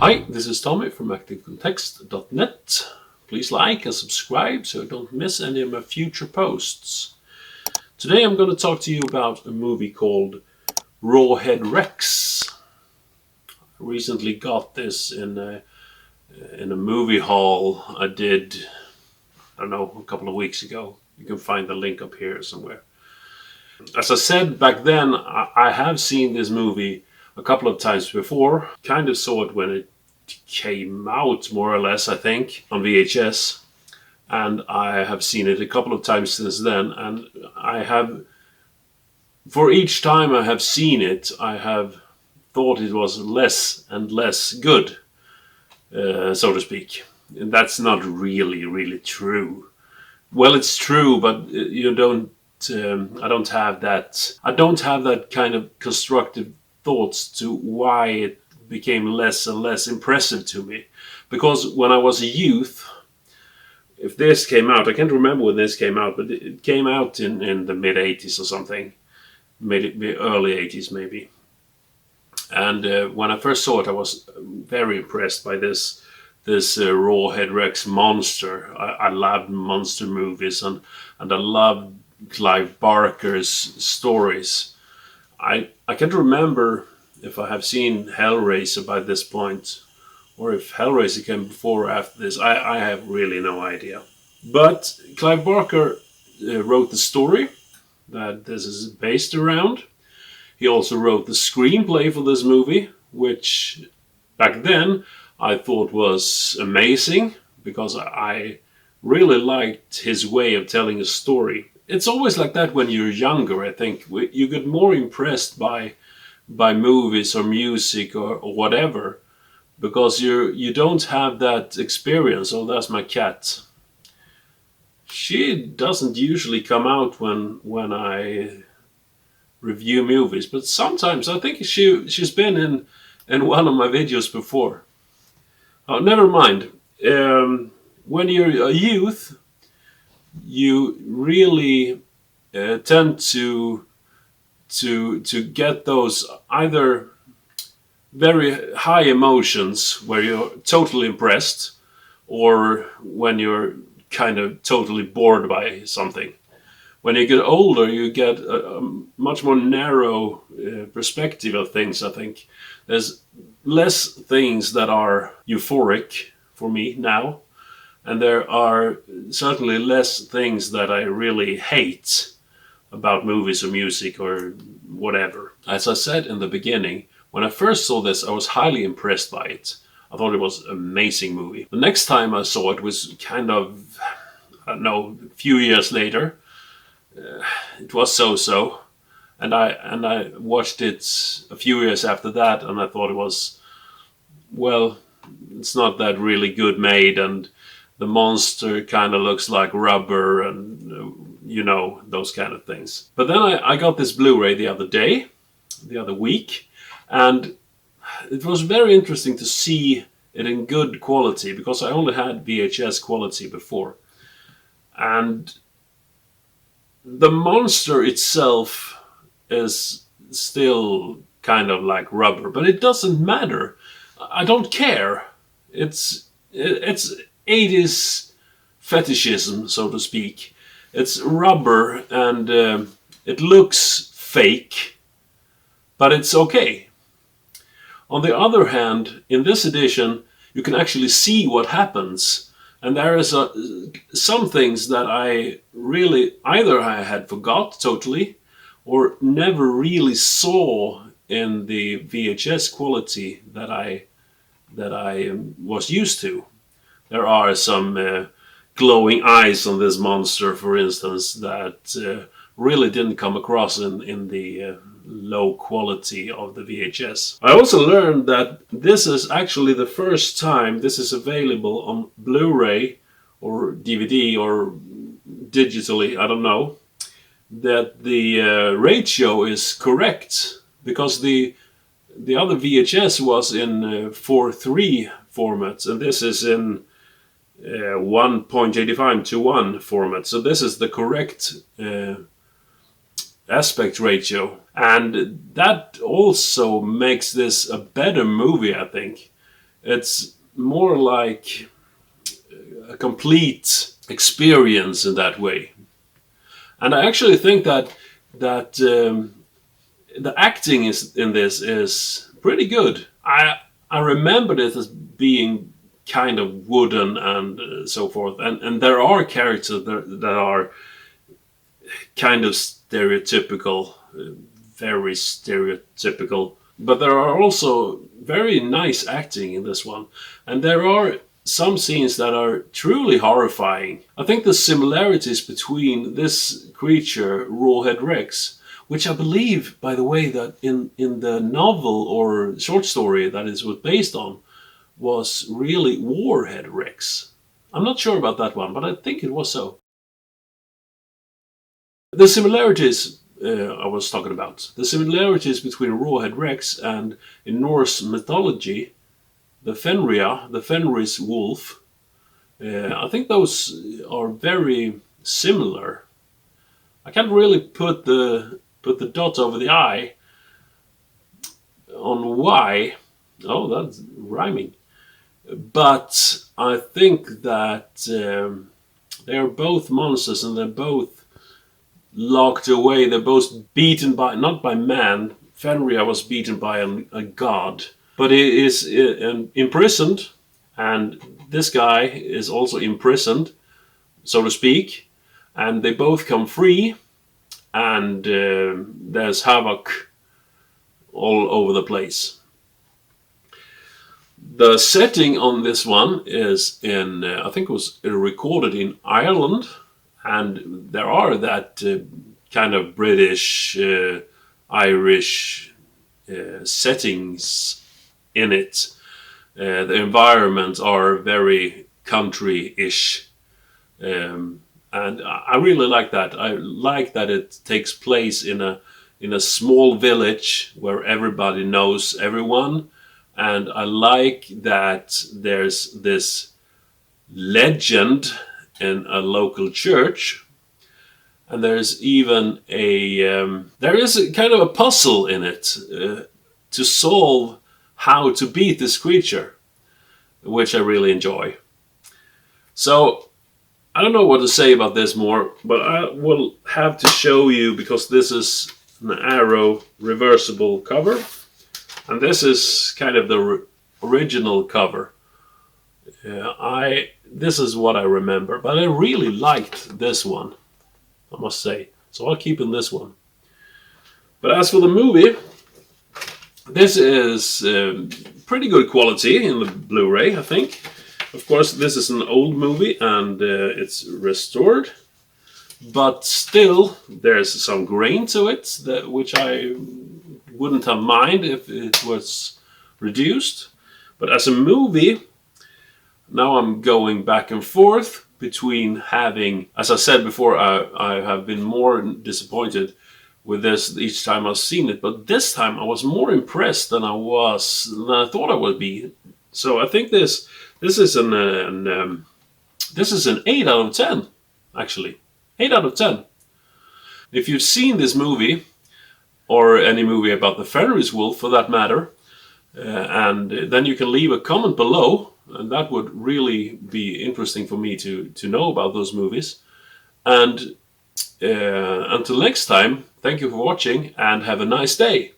Hi, this is Tommy from ActiveContext.net. Please like and subscribe so you don't miss any of my future posts. Today I'm going to talk to you about a movie called Rawhead Rex. I recently got this in a movie haul I did, I don't know, a couple of weeks ago. You can find the link up here somewhere. As I said back then, I have seen this movie a couple of times before. Kind of saw it when it came out, more or less, I think, on VHS. And I have seen it a couple of times since then. And I have, for each time I have seen it, I have thought it was less and less good, so to speak. And that's not really true. Well, it's true, but you don't. I don't have that. I don't have that kind of constructive thoughts to why it became less and less impressive to me. Because when I was a youth, if this came out, I can't remember when this came out, but it came out in the mid 80s or something, early 80s maybe. And when I first saw it, I was very impressed by this Rawhead Rex monster. I loved monster movies, and I loved Clive Barker's stories. I can't remember if I have seen Hellraiser by this point, or if Hellraiser came before or after this. I have really no idea. But Clive Barker wrote the story that this is based around. He also wrote the screenplay for this movie, which back then I thought was amazing, because I really liked his way of telling a story. It's always like that when you're younger, I think. You get more impressed by movies or music or whatever, because you don't have that experience. Oh, that's my cat. She doesn't usually come out when I review movies, but sometimes I think she's been in one of my videos before. Oh, never mind. When you're a youth, you really tend to get those either very high emotions where you're totally impressed, or when you're kind of totally bored by something. When you get older, you get a much more narrow perspective of things, I think. There's less things that are euphoric for me now, and there are certainly less things that I really hate about movies or music or whatever. As I said in the beginning, when I first saw this, I was highly impressed by it. I thought it was an amazing movie. The next time I saw it was kind of, I don't know, a few years later. It was so-so. And I watched it a few years after that, and I thought it was, well, it's not that really good made, and the monster kind of looks like rubber, and those kind of things. But then I got this Blu-ray the other week, and it was very interesting to see it in good quality, because I only had VHS quality before. And the monster itself is still kind of like rubber, but it doesn't matter. I don't care. It's 80s fetishism, so to speak. It's rubber, and it looks fake, but it's okay. On the other hand, in this edition, you can actually see what happens. And there is some things that I really, either I had forgot totally, or never really saw in the VHS quality that I was used to. There are some glowing eyes on this monster, for instance, that really didn't come across in the low quality of the VHS. I also learned that this is actually the first time this is available on Blu-ray or DVD or digitally, I don't know, that the ratio is correct, because the other VHS was in 4:3 format, and this is in 1.85 to 1 format. So this is the correct aspect ratio, and that also makes this a better movie, I think. It's more like a complete experience in that way. And I actually think that the acting is in this is pretty good. I remembered it as being kind of wooden and so forth, and there are characters that are kind of stereotypical, very stereotypical. But there are also very nice acting in this one, and there are some scenes that are truly horrifying. I think the similarities between this creature, Rawhead Rex, which I believe, by the way, that in the novel or short story that it was based on, was really Warhead Rex. I'm not sure about that one, but I think it was so. The similarities I was talking about, the similarities between Rawhead Rex and in Norse mythology, the Fenrir, the Fenris wolf, I think those are very similar. I can't really put the dot over the I on why. Oh, that's rhyming. But I think that they are both monsters and they're both locked away. They're both beaten by, not by man. Fenrir was beaten by a god, but he is imprisoned, and this guy is also imprisoned, so to speak, and they both come free, and there's havoc all over the place. The setting on this one is in, I think it was recorded in Ireland, and there are that kind of British, Irish settings in it. The environments are very country-ish, and I really like that. I like that it takes place in a small village where everybody knows everyone, and I like that there's this legend in a local church, and there's even there is a kind of a puzzle in it to solve how to beat this creature, which I really enjoy. So I don't know what to say about this more, but I will have to show you, because this is an Arrow reversible cover, and this is kind of the original cover. This is what I remember, but I really liked this one, I must say. So I'll keep in this one. But as for the movie, this is pretty good quality in the Blu-ray, I think. Of course, this is an old movie and it's restored, but still there's some grain to it, which I wouldn't have mind if it was reduced. But as a movie, now I'm going back and forth between having, as I said before, I have been more disappointed with this each time I've seen it, but this time I was more impressed than I thought I would be. So I think this is an 8 out of 10, actually. 8 out of 10. If you've seen this movie, or any movie about the Fenris wolf for that matter, and then you can leave a comment below, and that would really be interesting for me to know about those movies. And until next time, thank you for watching and have a nice day.